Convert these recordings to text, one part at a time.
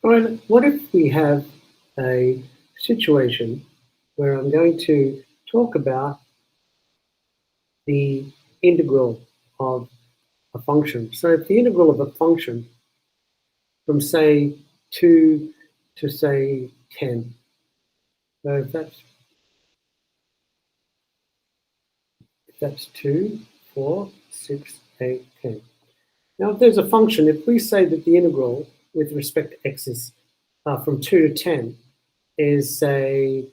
All right, what if we have a situation where I'm going to talk about the integral of a function. So if the integral of a function from say 2 to say 10, so if that's 2, 4, 6, 8, 10. Now if there's a function, if we say that the integral with respect to x is from 2 to 10 is say,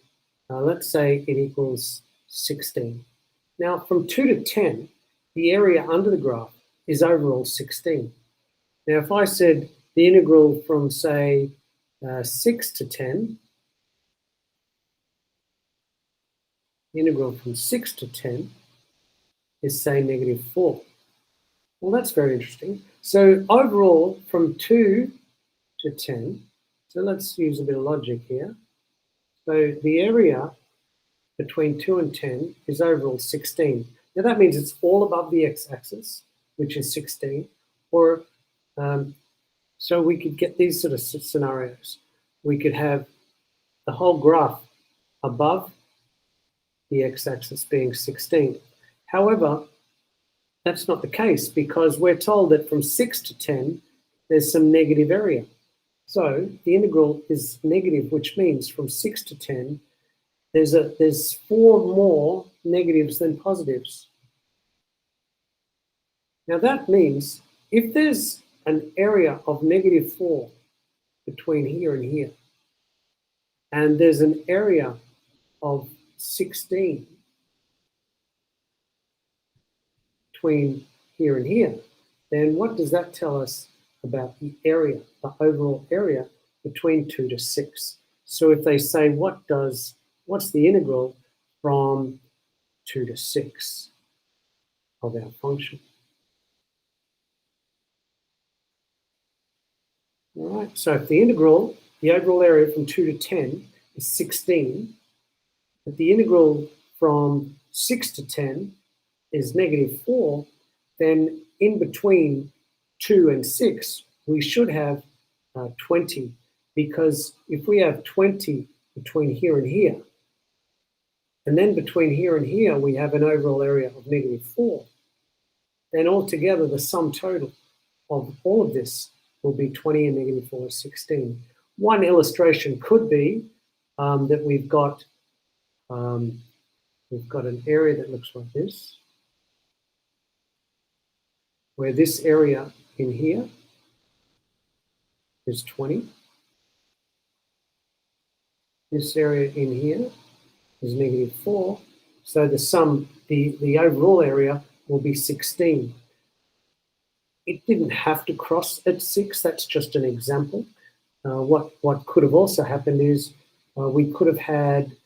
let's say it equals 16. Now from 2 to 10, the area under the graph is overall 16. Now if I said the integral from say 6 to 10, the integral from 6 to 10 is say -4. Well, that's very interesting. So overall from 2 to 10, so let's use a bit of logic here. So the area between 2 and 10 is overall 16. Now that means it's all above the x-axis, which is 16, or so we could get these sort of scenarios. We could have the whole graph above the x-axis being 16. However, that's not the case because we're told that from 6 to 10, there's some negative area. So the integral is negative, which means from 6 to 10, there's 4 more negatives than positives. Now that means if there's an area of -4 between here and here, and there's an area of 16 between here and here, then what does that tell us about the area, the overall area between 2 to 6? So if they say, what's the integral from 2 to 6 of our function? All right, so if the integral, the overall area from 2 to 10 is 16, but the integral from 6 to 10 is -4, then in between 2 and 6, we should have 20, because if we have 20 between here and here, and then between here and here, we have an overall area of -4, then altogether the sum total of all of this will be 20 and -4 is 16. One illustration could be that we've got an area that looks like this, where this area in here is 20. This area in here is -4. So the sum, the overall area will be 16. It didn't have to cross at 6. That's just an example. What could have also happened is we could have had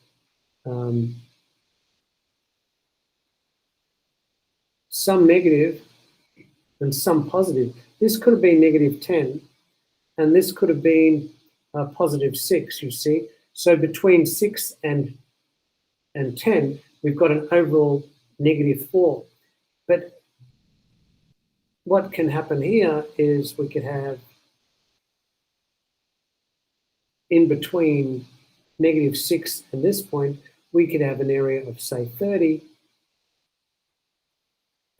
some negative and some positive. This could have been -10, and this could have been +6, you see. So between 6 and 10, we've got an overall -4. But what can happen here is we could have in between -6 and this point, we could have an area of say 30.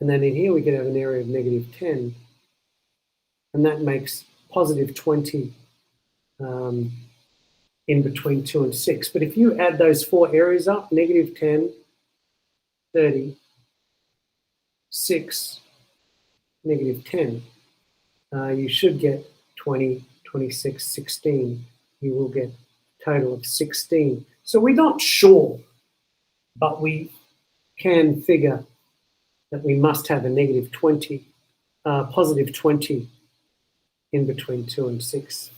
And then in here, we could have an area of -10. And that makes +20 in between 2 and 6. But if you add those 4 areas up, -10, 30, 6, -10, you should get 20, 26, 16. You will get a total of 16. So we're not sure, but we can figure that we must have a -20, +20 in between 2 and 6.